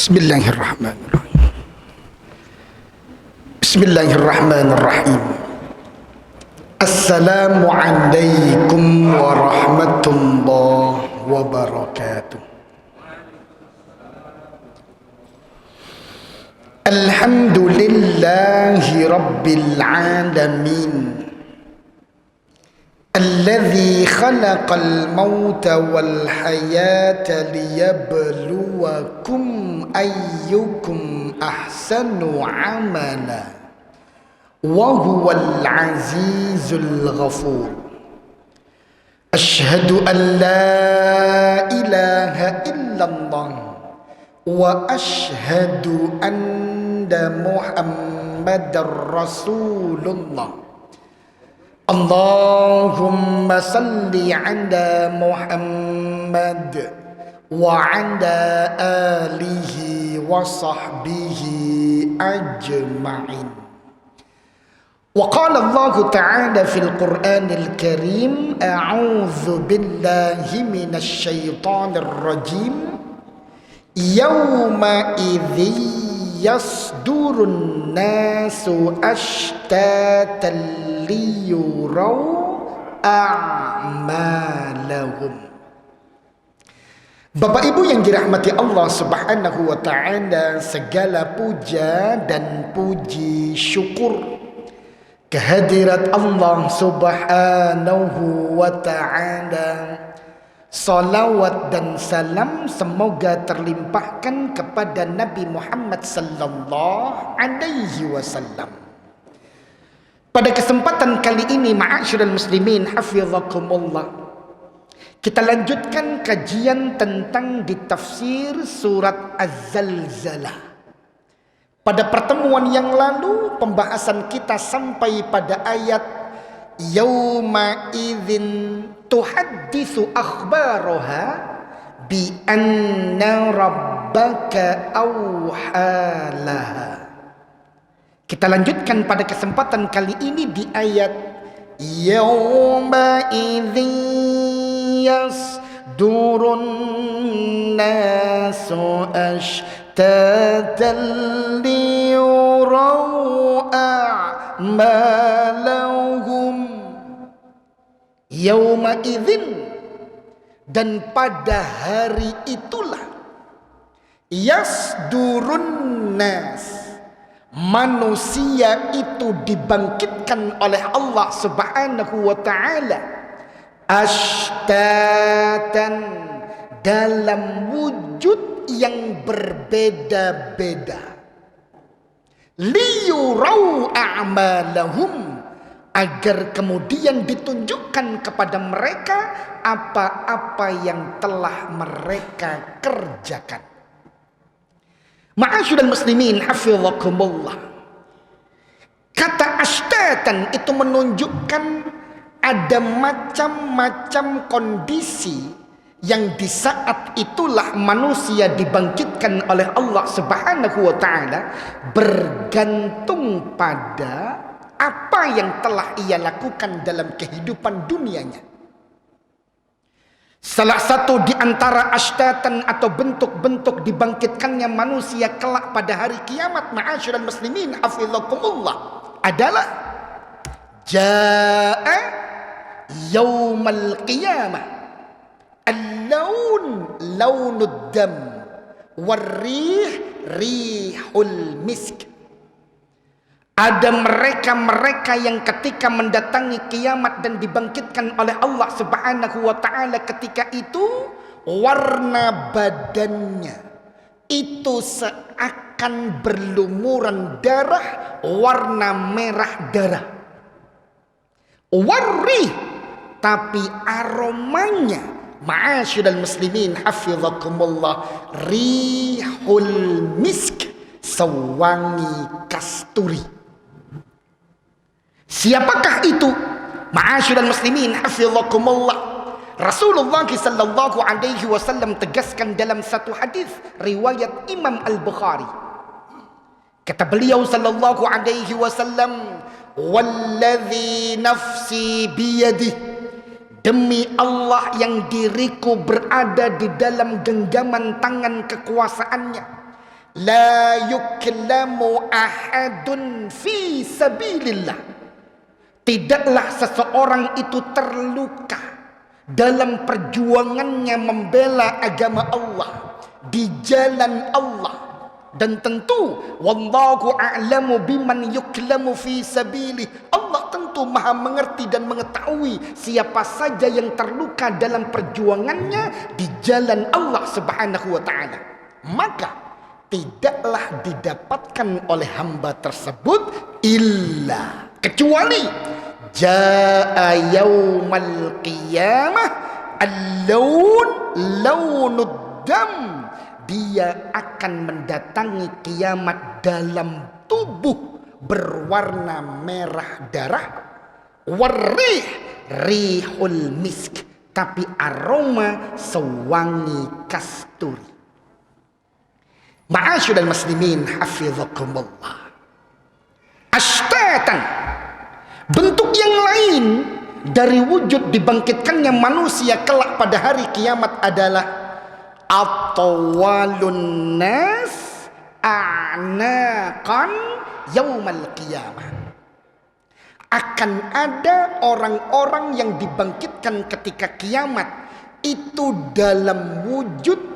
Bismillahirrahmanirrahim. Bismillahirrahmanirrahim. Assalamualaikum warahmatullahi wabarakatuh. Alhamdulillahi rabbil alamin. Alladzi khalaqal mauta wal hayata liyabluwakum ayyukum ahsanu amala wa huwal azizul ghafur. Asyhadu an la ilaha illallah wa asyhadu anna Muhammadar Rasulullah. Allahumma salli ala Muhammad wa ala alihi wa sahbihi ajma'in. Wa qala Allah ta'ala fil Qur'anil Karim, a'udzu billahi minasy syaithanir rajim. Yauma idzi yasdurun nasu ashtatan liyurau a'malahum. Bapak Ibu yang dirahmati Allah Subhanahu wa ta'ala, segala puja dan puji syukur kehadirat Allah Subhanahu wa ta'ala. Salawat dan salam semoga terlimpahkan kepada Nabi Muhammad sallallahu alaihi wasallam. Pada kesempatan kali ini, ma'asyiral muslimin hafizakumullah, kita lanjutkan kajian tentang ditafsir surat Az-Zalzalah. Pada pertemuan yang lalu, pembahasan kita sampai pada ayat yauma idzin tuhaddisu akhbaraha bi anna rabbaka awhalaha. Kita lanjutkan pada kesempatan kali ini di ayat yauma idzin yasdurun nasu ashtatan liyurau a'malahum. Yauma idzin, dan pada hari itulah, yasdurun nas, manusia itu dibangkitkan oleh Allah Subhanahu wa ta'ala ashtatan, dalam wujud yang berbeda-beda, liyurau a'malahum, agar kemudian ditunjukkan kepada mereka apa-apa yang telah mereka kerjakan. Ma'asyiral muslimin hafizakumullah, kata ashtatan itu menunjukkan ada macam-macam kondisi yang di saat itulah manusia dibangkitkan oleh Allah Subhanahu wa ta'ala bergantung pada apa yang telah ia lakukan dalam kehidupan dunianya. Salah satu di antara ashtatan atau bentuk-bentuk dibangkitkannya manusia kelak pada hari kiamat, ma'asyiral muslimin hafizakumullah, adalah jaa yaumal qiyamah al-laun launud dam warrih rihul misk. Ada mereka-mereka yang ketika mendatangi kiamat dan dibangkitkan oleh Allah Subhanahu wa ta'ala, ketika itu warna badannya itu seakan berlumuran darah, warna merah darah. Warri, tapi aromanya, ma'asyiral muslimin hafizakumullah, rihul misk, sewangi kasturi. Siapakah itu? Ma'asyiral muslimin hafizakumullah, Rasulullah sallallahu alaihi wasallam tegaskan dalam satu hadis riwayat Imam Al-Bukhari. Kata beliau sallallahu alaihi wasallam, walladzi nafsi biyadihi, demi Allah yang diriku berada di dalam genggaman tangan kekuasaannya, La yuklamu ahadun fi sabilillah. Tidaklah seseorang itu terluka dalam perjuangannya membela agama Allah di jalan Allah. Dan tentu wallahu a'lamu biman yuklamu fi sabilih. Allah tentu maha mengerti dan mengetahui siapa saja yang terluka dalam perjuangannya di jalan Allah subhanahu wa ta'ala. Maka tidaklah didapatkan oleh hamba tersebut illa, kecuali jaa yaumal qiyamah launud dam, dia akan mendatangi kiamat dalam tubuh berwarna merah darah, warih rihul misk, tapi aroma sewangi kasturi. Ma'asyiral muslimin hafizakumullah. Ashtatan, bentuk yang lain dari wujud dibangkitkannya manusia kelak pada hari kiamat adalah atwalun nas a'naqan yaumal qiyamah. Akan ada orang-orang yang dibangkitkan ketika kiamat itu dalam wujud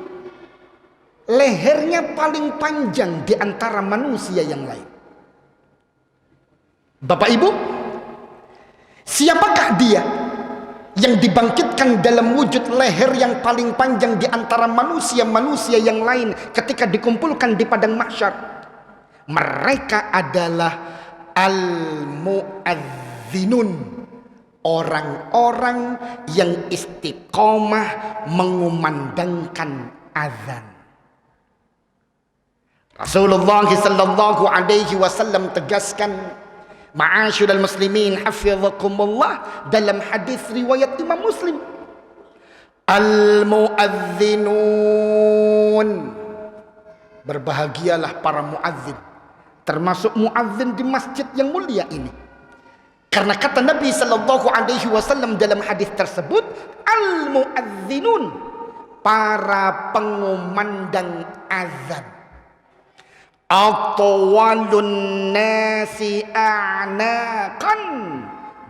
lehernya paling panjang di antara manusia yang lain. Bapak Ibu, siapakah dia yang dibangkitkan dalam wujud leher yang paling panjang di antara manusia-manusia yang lain ketika dikumpulkan di padang mahsyar? Mereka adalah al-muadzinun, orang-orang yang istiqomah mengumandangkan azan. Rasulullah sallallahu alaihi wasallam tegaskan, ma'asyiral muslimin hafizakumullah, dalam hadis riwayat Imam Muslim, al-muadzinun, berbahagialah para muadzin, termasuk muadzin di masjid yang mulia ini. Karena kata Nabi sallallahu alaihi wasallam dalam hadis tersebut, al-muadzinun, para pengumandang azan. Atwalun nasi a'naqan,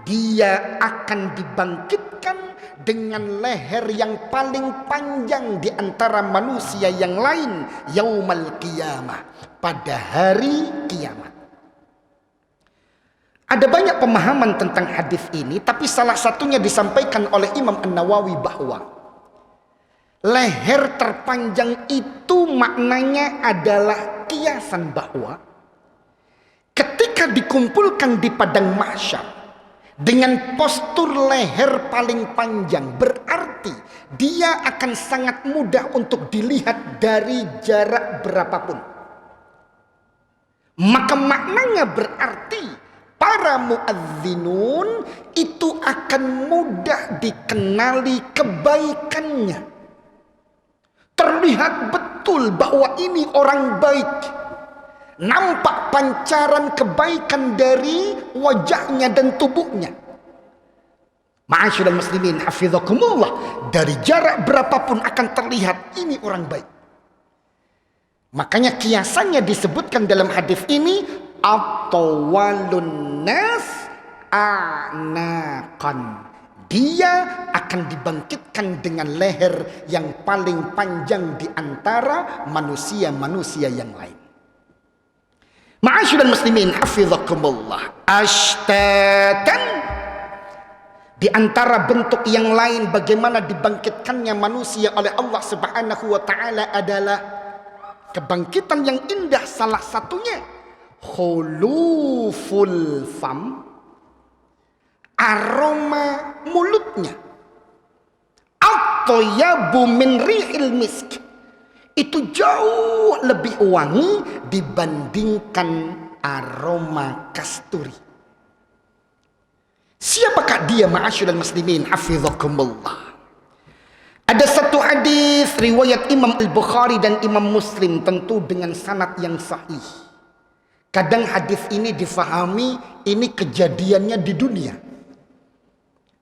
dia akan dibangkitkan dengan leher yang paling panjang di antara manusia yang lain yaumal qiyamah, pada hari kiamat. Ada banyak pemahaman tentang hadis ini, tapi salah satunya disampaikan oleh Imam An-Nawawi bahwa leher terpanjang itu maknanya adalah kiasan bahwa ketika dikumpulkan di padang mahsyar dengan postur leher paling panjang, berarti dia akan sangat mudah untuk dilihat dari jarak berapapun. Maka maknanya berarti para muadzinun itu akan mudah dikenali kebaikannya. Terlihat betul bahwa ini orang baik. Nampak pancaran kebaikan dari wajahnya dan tubuhnya. Ma'asyiral muslimin hafizakumullah, dari jarak berapapun akan terlihat ini orang baik. Makanya kiasannya disebutkan dalam hadis ini atwalun nas a'naqan. Dia akan dibangkitkan dengan leher yang paling panjang di antara manusia-manusia yang lain. Ma'asyiral muslimin hafizakumullah. Ashtatan, di antara bentuk yang lain bagaimana dibangkitkannya manusia oleh Allah Subhanahu wa taala adalah kebangkitan yang indah. Salah satunya khuluful fam, aroma mulutnya. At-thayyabu min rihil misk, itu jauh lebih wangi dibandingkan aroma kasturi. Siapakah dia ma'asyiral muslimin hafizakumullah? Ada satu hadis riwayat Imam Al-Bukhari dan Imam Muslim, tentu dengan sanad yang sahih. Kadang hadis ini difahami ini kejadiannya di dunia.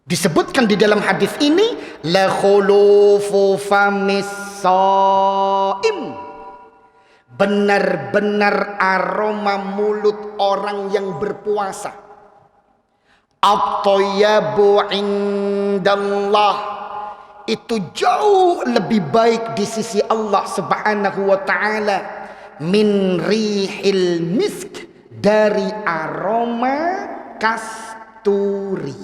Disebutkan di dalam hadis ini, la khulufu famis shaim benar-benar aroma mulut orang yang berpuasa. At-thayyibu indallah, itu jauh lebih baik di sisi Allah Subhanahu wa taala min rihil misk, dari aroma kasturi.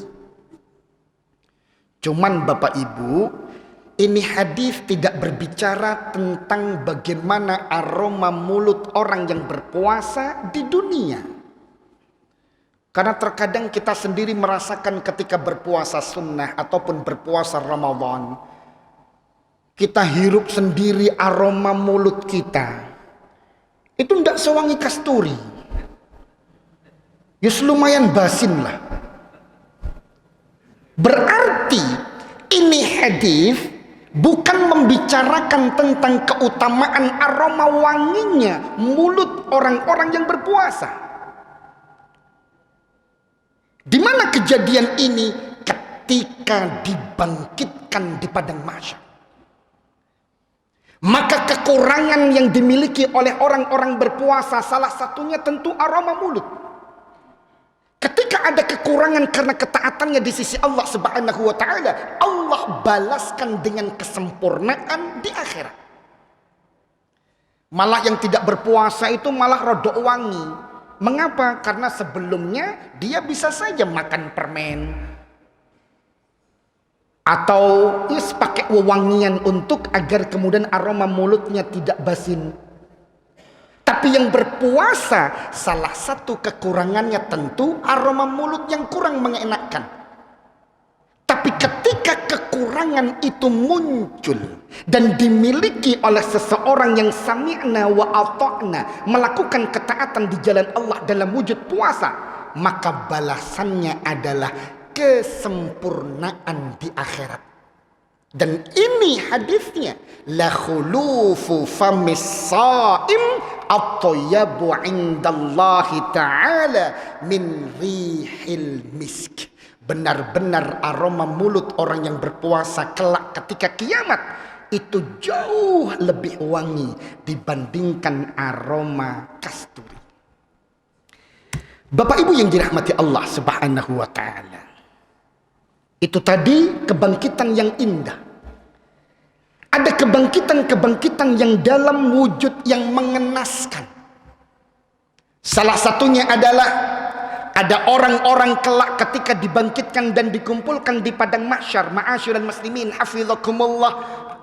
Cuman Bapak Ibu, ini hadis tidak berbicara tentang bagaimana aroma mulut orang yang berpuasa di dunia. Karena terkadang kita sendiri merasakan ketika berpuasa sunnah ataupun berpuasa Ramadan, kita hirup sendiri aroma mulut kita. Itu tidak sewangi kasturi. Ya lumayan basin lah. Berarti ini hadis bukan membicarakan tentang keutamaan aroma wanginya mulut orang-orang yang berpuasa. Di mana kejadian ini? Ketika dibangkitkan di padang mahsyar. Maka kekurangan yang dimiliki oleh orang-orang berpuasa salah satunya tentu aroma mulut. Ketika ada kekurangan karena ketaatannya di sisi Allah Subhanahu wa taala, Allah balaskan dengan kesempurnaan di akhirat. Malah yang tidak berpuasa itu malah rodok wangi. Mengapa? Karena sebelumnya dia bisa saja makan permen atau pakai wewangian untuk agar kemudian aroma mulutnya tidak basin. Tapi yang berpuasa, salah satu kekurangannya tentu aroma mulut yang kurang mengenakan. Tapi ketika kekurangan itu muncul dan dimiliki oleh seseorang yang sami'na wa ata'na, melakukan ketaatan di jalan Allah dalam wujud puasa, maka balasannya adalah kesempurnaan di akhirat. Dan ini hadisnya, la khulufu famis shaim at-thayyibu indallahi ta'ala min rihil misk. Benar-benar aroma mulut orang yang berpuasa kelak ketika kiamat itu jauh lebih wangi dibandingkan aroma kasturi. Bapak Ibu yang dirahmati Allah Subhanahu wa taala, itu tadi kebangkitan yang indah. Ada kebangkitan-kebangkitan yang dalam wujud yang mengenaskan. Salah satunya adalah ada orang-orang kelak ketika dibangkitkan dan dikumpulkan di padang mahsyar. Ma'asyiral muslimin hafizakumullah,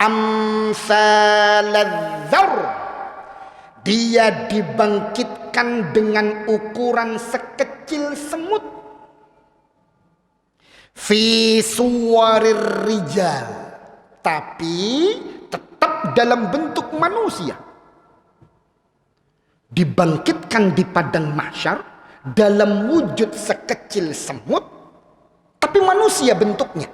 amsaladzar. Dia dibangkitkan dengan ukuran sekecil semut. Fi suwarir rijal, tapi tetap dalam bentuk manusia. Dibangkitkan di padang mahsyar dalam wujud sekecil semut, tapi manusia bentuknya.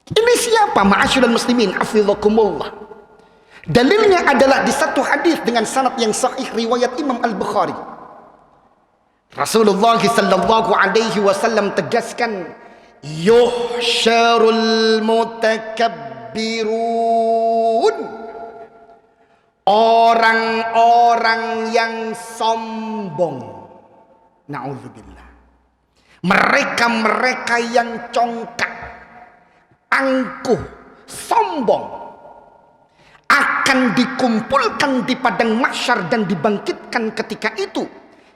Ini siapa? Ma'asyiral muslimin hafizakumullah. Dalilnya adalah di satu hadis dengan sanad yang sahih riwayat Imam Al-Bukhari. Rasulullah sallallahu alaihi wasallam tegaskan, yuhsyarul mutakabbirun, orang-orang yang sombong. Na'udzubillah. Mereka-mereka yang congkak, angkuh, sombong, akan dikumpulkan di padang mahsyar dan dibangkitkan ketika itu.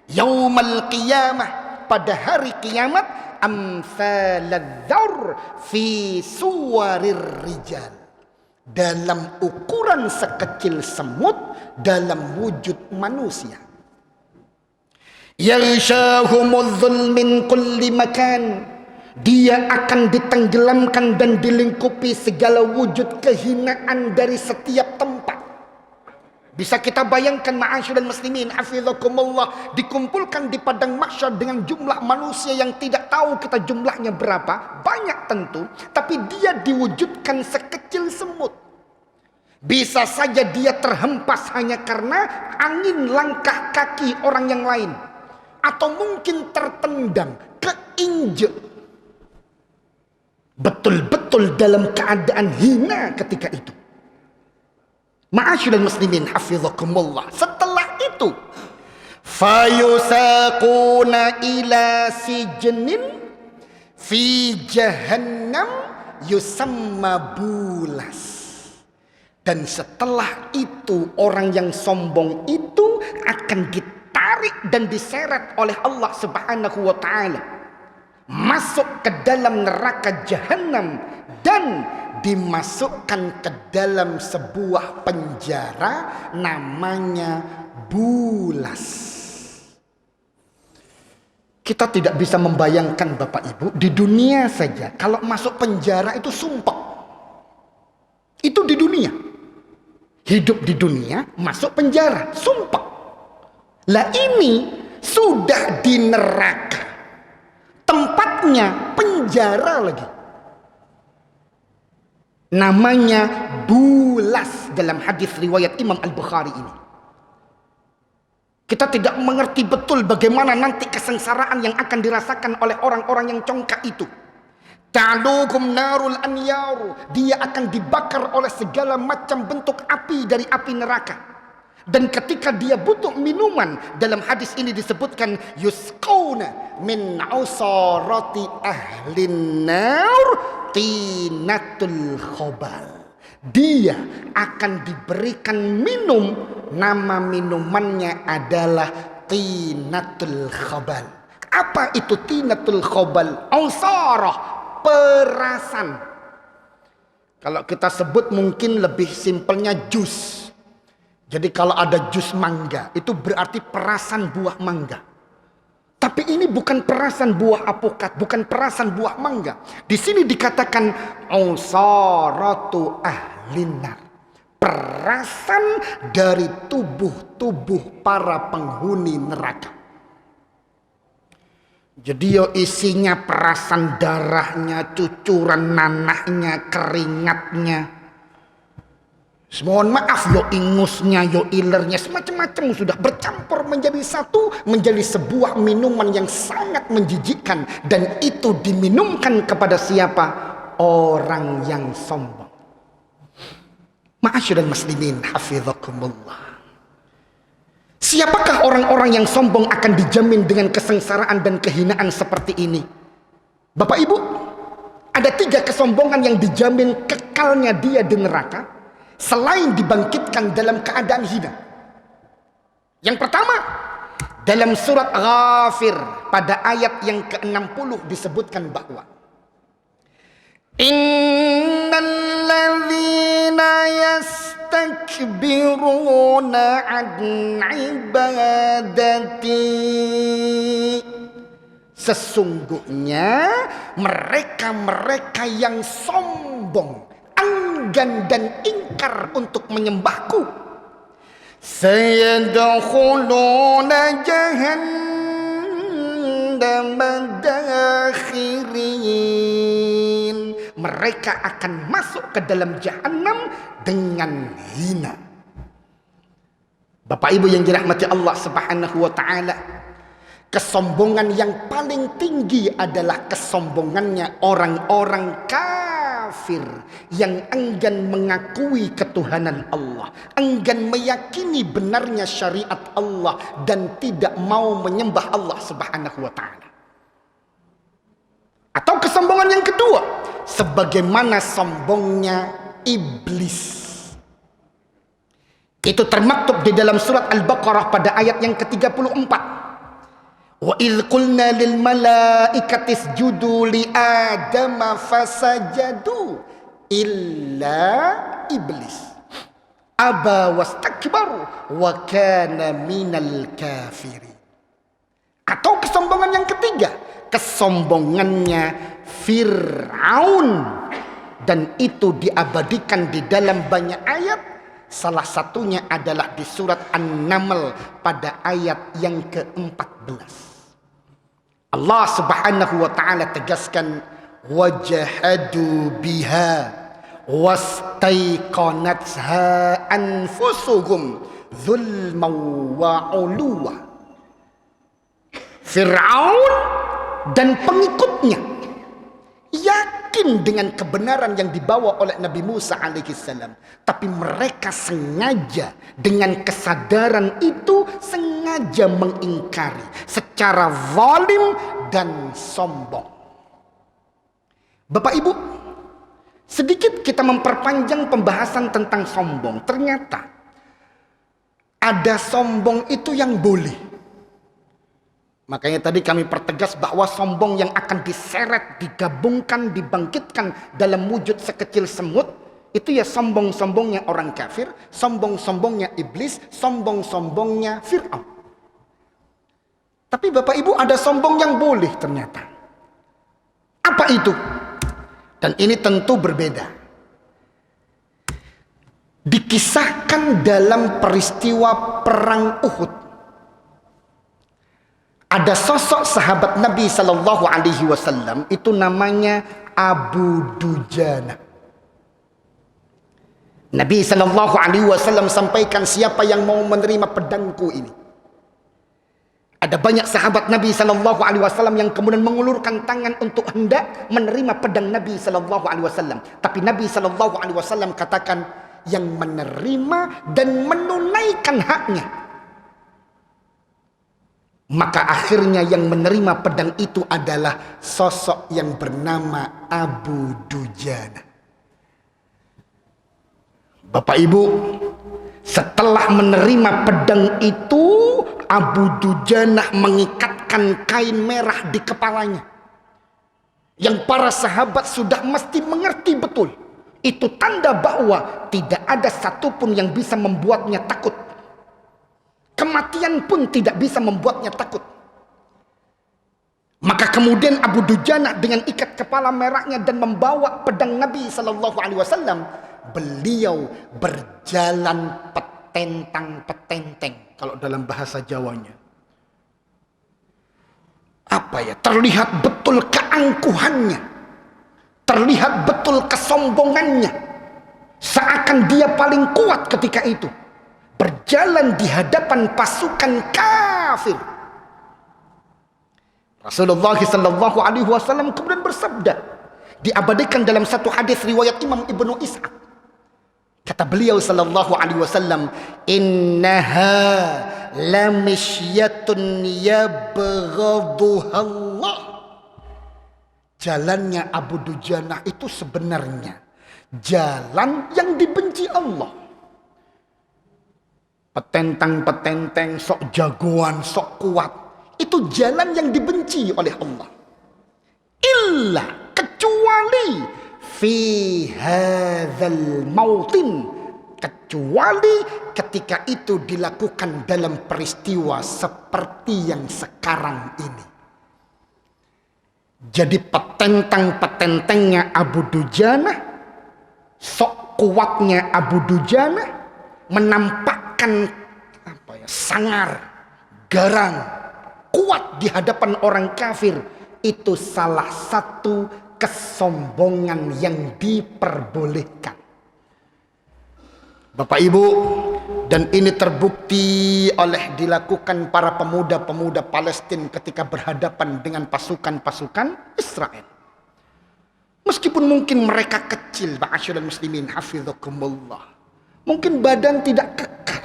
Yaumal qiyamah, pada hari kiamat, amsaladzar fi suwarir rijal, dalam ukuran sekecil semut dalam wujud manusia. Yarshahumudzul min kulli makan, dia akan ditenggelamkan dan dilingkupi segala wujud kehinaan dari setiap tempat. Bisa kita bayangkan ma'asyiral muslimin hafizakumullah, dikumpulkan di padang mahsyar dengan jumlah manusia yang tidak tahu kita jumlahnya berapa, banyak tentu, tapi dia diwujudkan sekecil semut. Bisa saja dia terhempas hanya karena angin langkah kaki orang yang lain, atau mungkin tertendang, keinjek. Betul-betul dalam keadaan hina ketika itu. Ma'asyiral muslimin hafizakumullah. Setelah itu fayusaquna ila sijnin fi jahannam yusamma bulas. Dan setelah itu orang yang sombong itu akan ditarik dan diseret oleh Allah Subhanahu wa taala masuk ke dalam neraka jahanam dan dimasukkan ke dalam sebuah penjara namanya bulas. Kita tidak bisa membayangkan Bapak Ibu, di dunia saja kalau masuk penjara itu sumpek. Itu di dunia. Hidup di dunia, masuk penjara, sumpek. Lah ini sudah di neraka. Tempatnya penjara lagi. Namanya bulas dalam hadis riwayat Imam Al-Bukhari ini. Kita tidak mengerti betul bagaimana nanti kesengsaraan yang akan dirasakan oleh orang-orang yang congkak itu. Ta'lukum narul anyaru. Dia akan dibakar oleh segala macam bentuk api dari api neraka. Dan ketika dia butuh minuman, dalam hadis ini disebutkan yusqawna min ausarati ahlin nar tinatul khobal. Dia akan diberikan minum, nama minumannya adalah tinatul khobal. Apa itu tinatul khobal? Ausarah, perasan. Kalau kita sebut mungkin lebih simpelnya jus. Jadi kalau ada jus mangga, itu berarti perasan buah mangga. Tapi ini bukan perasan buah apokat, bukan perasan buah mangga. Di sini dikatakan ausaratu ahlinar. Perasan dari tubuh-tubuh para penghuni neraka. Jadi isinya perasan darahnya, cucuran nanahnya, keringatnya. Mohon maaf, ingusnya, ilernya, semacam-macam sudah bercampur menjadi satu, menjadi sebuah minuman yang sangat menjijikkan. Dan itu diminumkan kepada siapa? Orang yang sombong. Ma'asyiral muslimin hafizakumullah. Siapakah orang-orang yang sombong akan dijamin dengan kesengsaraan dan kehinaan seperti ini? Bapak Ibu, ada 3 kesombongan yang dijamin kekalnya dia di neraka. Selain dibangkitkan dalam keadaan hina. Yang pertama, dalam surat Ghafir pada ayat yang ke-60 disebutkan bahwa innal ladzina yastakbiruna an ibadati, sesungguhnya mereka-mereka yang sombong, enggan dan ingkar untuk menyembahku, sayadkhuluna jahannam dakhirin, mereka akan masuk ke dalam jahanam dengan hina. Bapak Ibu yang dirahmati Allah Subhanahu wa taala, kesombongan yang paling tinggi adalah kesombongannya orang-orang kafir yang enggan mengakui ketuhanan Allah, enggan meyakini benarnya syariat Allah, dan tidak mau menyembah Allah Subhanahu wa taala. Atau kesombongan yang kedua, sebagaimana sombongnya iblis. Itu termaktub di dalam surat Al-Baqarah pada ayat yang ke-34. Wa idh qulna lil malaikati isjudu li adama fasajadu illa iblis aba wastakbaru wa kana minal kafirin. Atau kesombongan yang ketiga, kesombongannya Fir'aun, dan itu diabadikan di dalam banyak ayat. Salah satunya adalah di surat An-Naml pada ayat yang ke-14. Allah Subhanahu wa taala tegaskan wajahadu biha wastaiqanatha anfusuhum zulman wa uluwa. Fir'aun dan pengikutnya yakin yakin dengan kebenaran yang dibawa oleh Nabi Musa alaihissalam. Tapi mereka sengaja dengan kesadaran itu sengaja mengingkari secara zalim dan sombong. Bapak Ibu, sedikit kita memperpanjang pembahasan tentang sombong. Ternyata ada sombong itu yang boleh. Makanya tadi kami pertegas bahwa sombong yang akan diseret, digabungkan, dibangkitkan dalam wujud sekecil semut, itu ya sombong-sombongnya orang kafir, sombong-sombongnya iblis, sombong-sombongnya Fir'aun. Tapi Bapak Ibu, ada sombong yang boleh ternyata. Apa itu? Dan ini tentu berbeda. Dikisahkan dalam peristiwa perang Uhud. Ada sosok sahabat Nabi Sallallahu Alaihi Wasallam, itu namanya Abu Dujana. Nabi Sallallahu Alaihi Wasallam sampaikan, siapa yang mau menerima pedangku ini. Ada banyak sahabat Nabi Sallallahu Alaihi Wasallam yang kemudian mengulurkan tangan untuk hendak menerima pedang Nabi Sallallahu Alaihi Wasallam. Tapi Nabi Sallallahu Alaihi Wasallam katakan, yang menerima dan menunaikan haknya. Maka akhirnya yang menerima pedang itu adalah sosok yang bernama Abu Dujana. Bapak Ibu, setelah menerima pedang itu, Abu Dujana mengikatkan kain merah di kepalanya. Yang para sahabat sudah mesti mengerti betul. Itu tanda bahwa tidak ada satupun yang bisa membuatnya takut. Kematian pun tidak bisa membuatnya takut. Maka kemudian Abu Dujana dengan ikat kepala merahnya dan membawa pedang Nabi Sallallahu Alaihi Wasallam, beliau berjalan petentang-petenteng kalau dalam bahasa Jawanya. Apa ya? Terlihat betul keangkuhannya, terlihat betul kesombongannya, seakan dia paling kuat ketika itu. Berjalan di hadapan pasukan kafir. Rasulullah Sallallahu Alaihi Wasallam kemudian bersabda, diabadikan dalam satu hadis riwayat Imam Ibnu Ishaq. Kata beliau Sallallahu Alaihi Wasallam, innaha lamishyatun yabghaduha Allah. Jalannya Abu Dujana itu sebenarnya jalan yang dibenci Allah. Petentang-petenteng, sok jagoan, sok kuat, itu jalan yang dibenci oleh Allah. Illa, kecuali fi hadzal mautin, kecuali ketika itu dilakukan dalam peristiwa seperti yang sekarang ini. Jadi petentang-petentengnya Abu Dujana, sok kuatnya Abu Dujana, menampakkan sangar, garang, kuat di hadapan orang kafir. Itu salah satu kesombongan yang diperbolehkan. Bapak Ibu, dan ini terbukti oleh dilakukan para pemuda-pemuda Palestina ketika berhadapan dengan pasukan-pasukan Israel. Meskipun mungkin mereka kecil, ma'asyiral muslimin hafizakumullah, mungkin badan tidak kekar,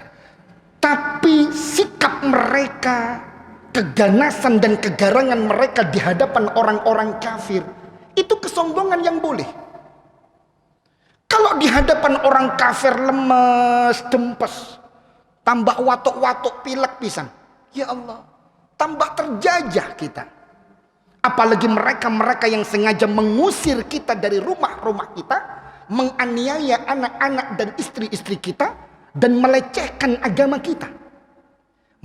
tapi sikap mereka, keganasan dan kegarangan mereka di hadapan orang-orang kafir, itu kesombongan yang boleh. Kalau di hadapan orang kafir lemes, dempes, tambah watuk-watuk, pilek pisan, ya Allah, tambah terjajah kita. Apalagi mereka-mereka yang sengaja mengusir kita dari rumah-rumah kita, menganiaya anak-anak dan istri-istri kita, dan melecehkan agama kita.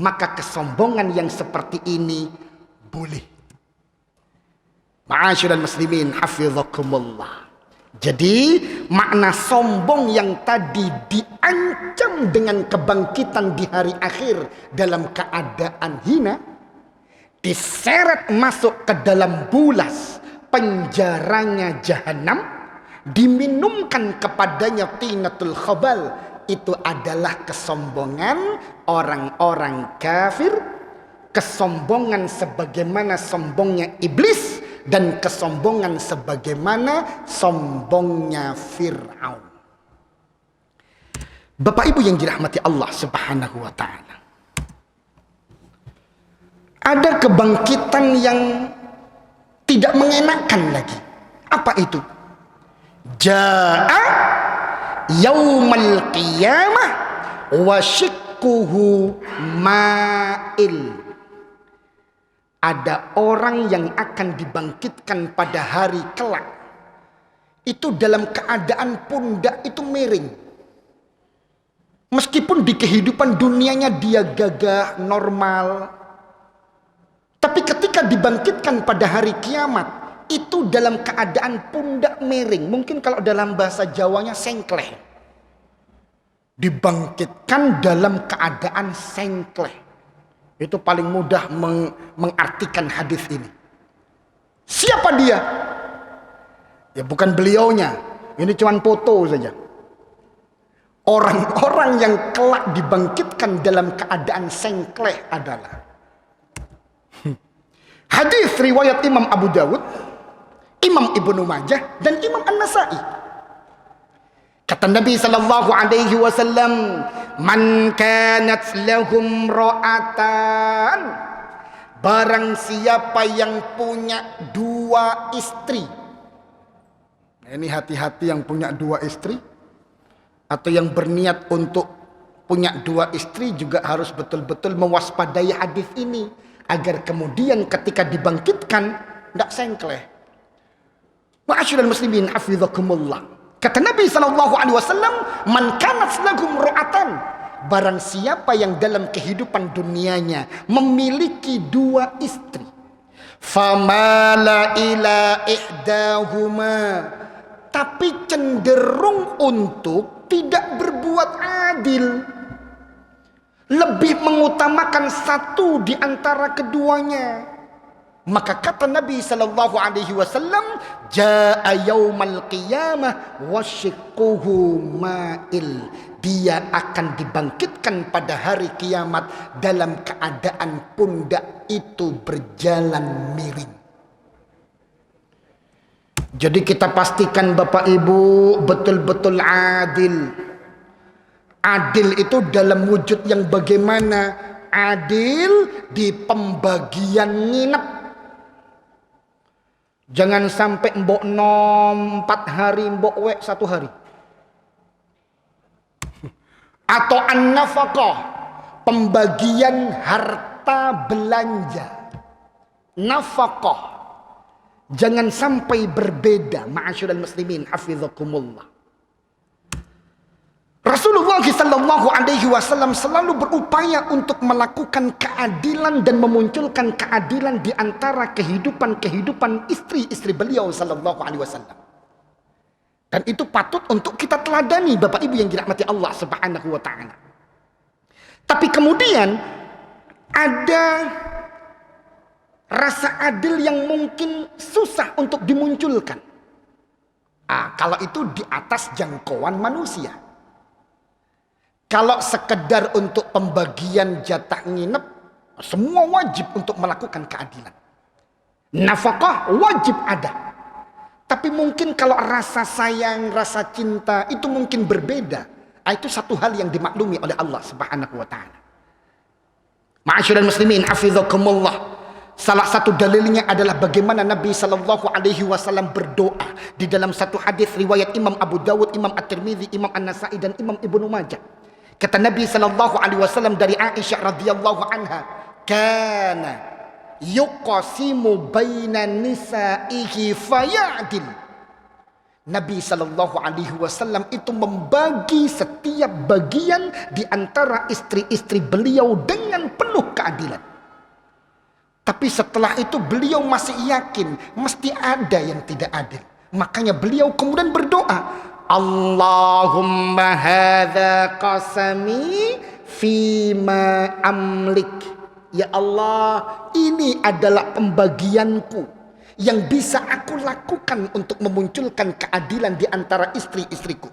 Maka kesombongan yang seperti ini boleh. Ma'asyiral muslimin hafizakumullah. Jadi makna sombong yang tadi diancam dengan kebangkitan di hari akhir dalam keadaan hina, diseret masuk ke dalam bulas penjaranya jahanam, diminumkan kepadanya tinatul khabal, itu adalah kesombongan orang-orang kafir, kesombongan sebagaimana sombongnya iblis, dan kesombongan sebagaimana sombongnya Fir'aun. Bapak Ibu yang dirahmati Allah Subhanahu wa taala. Ada kebangkitan yang tidak mengenakan lagi. Apa itu? Ja'a yaumal qiyamah wa syikkuhu ma'il. Ada orang yang akan dibangkitkan pada hari kelak. Itu dalam keadaan pundak itu miring. Meskipun di kehidupan dunianya dia gagah, normal. Tapi ketika dibangkitkan pada hari kiamat, itu dalam keadaan pundak miring. Mungkin kalau dalam bahasa Jawanya sengkleh. Dibangkitkan dalam keadaan sengkleh. Itu paling mudah mengartikan hadis ini. Siapa dia? Ya bukan beliaunya. Ini cuma foto saja. Orang-orang yang kelak dibangkitkan dalam keadaan sengkleh adalah hadis riwayat Imam Abu Dawud, Imam Ibnu Majah, dan Imam An-Nasai. Kata Nabi sallallahu alaihi wasallam, "Man kanat lahum ra'atan." Barang siapa yang punya dua istri. Nah, ini hati-hati yang punya dua istri atau yang berniat untuk punya dua istri juga harus betul-betul mewaspadai hadis ini agar kemudian ketika dibangkitkan tidak sengkleh. Ma'asyiral muslimin hafizakumullah. Kata Nabi SAW, man kanat lahum ra'atan. Barang siapa yang dalam kehidupan dunianya memiliki dua istri. Famala ila ihdahuma. Tapi cenderung untuk tidak berbuat adil. Lebih mengutamakan satu di antara keduanya. Maka kata Nabi sallallahu alaihi wasallam, jaa yaumal qiyamah wasyikkuhu ma'il. Dia akan dibangkitkan pada hari kiamat dalam keadaan pundak itu berjalan miring. Jadi kita pastikan Bapak Ibu betul-betul adil. Adil itu dalam wujud yang bagaimana? Adil di pembagian nginep. Jangan sampai mbok nom 4 hari, mbok wek 1 hari. Atau an-nafaqah, pembagian harta belanja. Nafaqah. Jangan sampai berbeda. Ma'asyiral muslimin hafizakumullah. Rasulullah sallallahu alaihi wasallam selalu berupaya untuk melakukan keadilan dan memunculkan keadilan di antara kehidupan istri-istri beliau sallallahu alaihi wasallam. Dan itu patut untuk kita teladani Bapak Ibu yang dirahmati Allah Subhanahu wa taala. Tapi kemudian ada rasa adil yang mungkin susah untuk dimunculkan. Kalau itu di atas jangkauan manusia. Kalau sekedar untuk pembagian jatah nginep, semua wajib untuk melakukan keadilan. Nafkah wajib ada. Tapi mungkin kalau rasa sayang, rasa cinta itu mungkin berbeda. Itu satu hal yang dimaklumi oleh Allah Subhanahu wa taala. Ma'asyiral muslimin hafizakumullah. Salah satu dalilnya adalah bagaimana Nabi sallallahu alaihi wasallam berdoa di dalam satu hadis riwayat Imam Abu Dawud, Imam At-Tirmidzi, Imam An-Nasai dan Imam Ibnu Majah. Kata Nabi sallallahu alaihi wasallam dari Aisyah radhiyallahu anha, kana yuqasimu baina nisaihi fayadil. Nabi sallallahu alaihi wasallam itu membagi setiap bagian di antara istri-istri beliau dengan penuh keadilan. Tapi setelah itu beliau masih yakin mesti ada yang tidak adil. Makanya beliau kemudian berdoa, Allahumma hadza qasami fima amlik. Ya Allah, ini adalah pembagianku yang bisa aku lakukan untuk memunculkan keadilan di antara istri-istriku.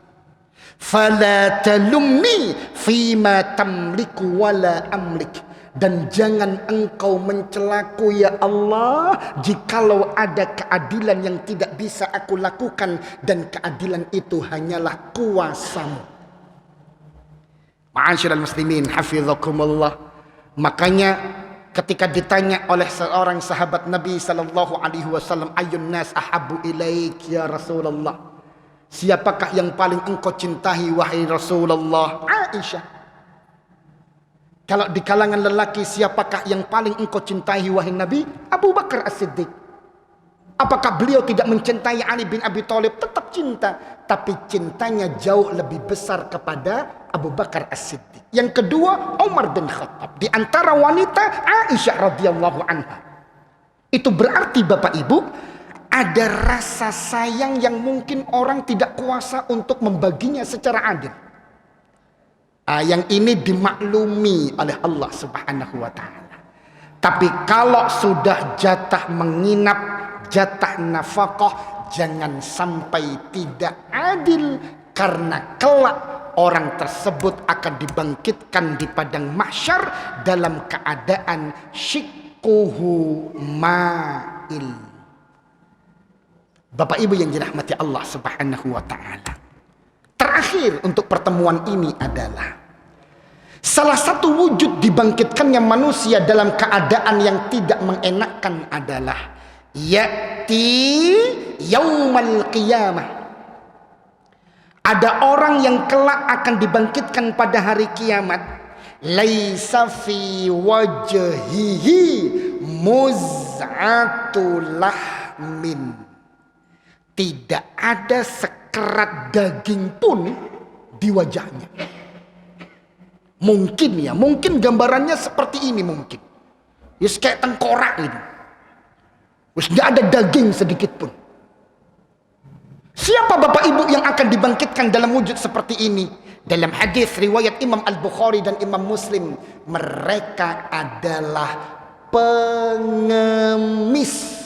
Fala talumni fima tamliku wala amlik. Dan jangan engkau mencelaku ya Allah, jikalau ada keadilan yang tidak bisa aku lakukan, dan keadilan itu hanyalah kuasamu. Ma'asyiral muslimin hafizakumullah. Makanya ketika ditanya oleh seorang sahabat Nabi sallallahu alaihi wasallam, ayyun nas ahabbu ilaik ya Rasulullah, siapakah yang paling engkau cintai wahai Rasulullah? Aisyah. Kalau di kalangan lelaki, siapakah yang paling engkau cintai wahai Nabi? Abu Bakar As-Siddiq. Apakah beliau tidak mencintai Ali bin Abi Thalib? Tetap cinta, tapi cintanya jauh lebih besar kepada Abu Bakar As-Siddiq. Yang kedua, Umar bin Khattab. Di antara wanita, Aisyah radhiyallahu anha. Itu berarti Bapak Ibu, ada rasa sayang yang mungkin orang tidak kuasa untuk membaginya secara adil. Yang ini dimaklumi oleh Allah Subhanahu wa ta'ala. Tapi kalau sudah jatah menginap, jatah nafkah, jangan sampai tidak adil, karena kelak orang tersebut akan dibangkitkan di padang mahsyar dalam keadaan syikkuhu ma'il. Bapak Ibu yang dirahmati Allah Subhanahu wa ta'ala. Terakhir untuk pertemuan ini adalah salah satu wujud dibangkitkannya manusia dalam keadaan yang tidak mengenakkan adalah ya'ti yaumal qiyamah. Ada orang yang kelak akan dibangkitkan pada hari kiamat, laisa fi wajhihi muz'atul lahmin. Tidak ada sekerat daging pun di wajahnya. Mungkin ya, mungkin gambarannya seperti ini mungkin. Yes, kayak tengkorak ini. Wis nggak ada daging sedikit pun. Siapa Bapak Ibu yang akan dibangkitkan dalam wujud seperti ini? Dalam hadis riwayat Imam Al-Bukhari dan Imam Muslim, mereka adalah pengemis.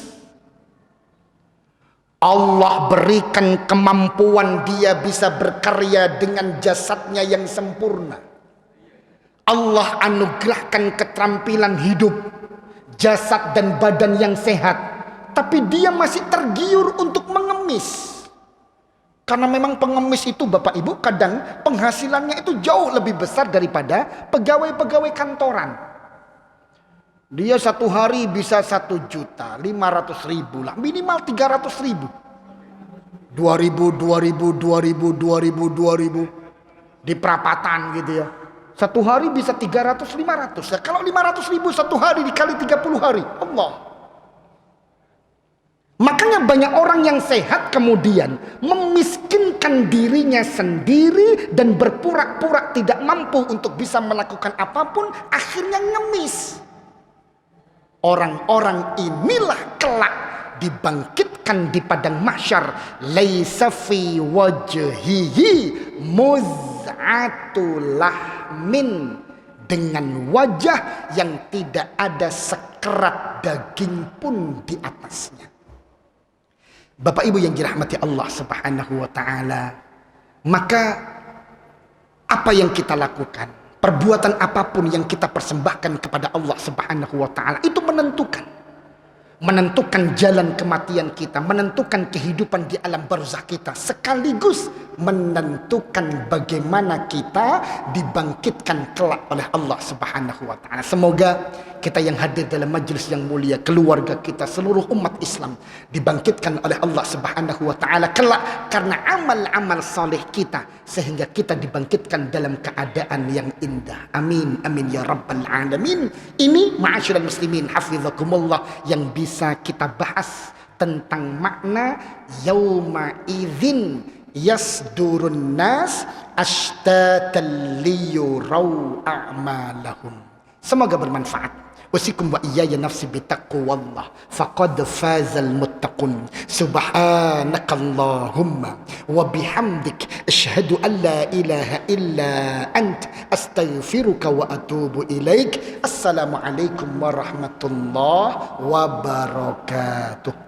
Allah berikan kemampuan dia bisa berkarya dengan jasadnya yang sempurna. Allah anugerahkan keterampilan hidup, jasad dan badan yang sehat, tapi dia masih tergiur untuk mengemis. Karena memang pengemis itu Bapak Ibu kadang penghasilannya itu jauh lebih besar daripada pegawai-pegawai kantoran. Dia satu hari bisa 1.500.000 lah, minimal 300.000. 2.000 di perapatan gitu ya. Satu hari bisa 300-500. Nah, kalau 500.000 satu hari dikali 30 hari, Allah. Makanya banyak orang yang sehat kemudian memiskinkan dirinya sendiri dan berpura-pura tidak mampu untuk bisa melakukan apapun, akhirnya ngemis. Orang-orang inilah kelak dibangkitkan di padang mahsyar, laisa fi wajhihi muz'atul lahmin, dengan wajah yang tidak ada sekerat daging pun di atasnya. Bapak Ibu yang dirahmati Allah Subhanahu wa ta'ala, maka apa yang kita lakukan, perbuatan apapun yang kita persembahkan kepada Allah Subhanahu wa ta'ala, itu menentukan jalan kematian kita, menentukan kehidupan di alam barzakh kita, sekaligus menentukan bagaimana kita dibangkitkan kelak oleh Allah Subhanahu wa ta'ala. Semoga kita yang hadir dalam majelis yang mulia, keluarga kita, seluruh umat Islam dibangkitkan oleh Allah Subhanahu wa ta'ala kelak karena amal-amal saleh kita, sehingga kita dibangkitkan dalam keadaan yang indah. Amin amin ya rabbal alamin. Ini ma'asyiral muslimin hafizakumullah yang bisa kita bahas tentang makna yauma idzin yasdurun nas ashtatan liyurau a'malahum. Semoga bermanfaat. Wasikum wa iyaya nafsi bitaqwallah faqad fazal muttaqun. Subhanakallahumma wa bihamdik asyhadu an la ilaha illa ant astaghfiruka wa atubu ilaik. Assalamualaikum warahmatullahi wabarakatuh.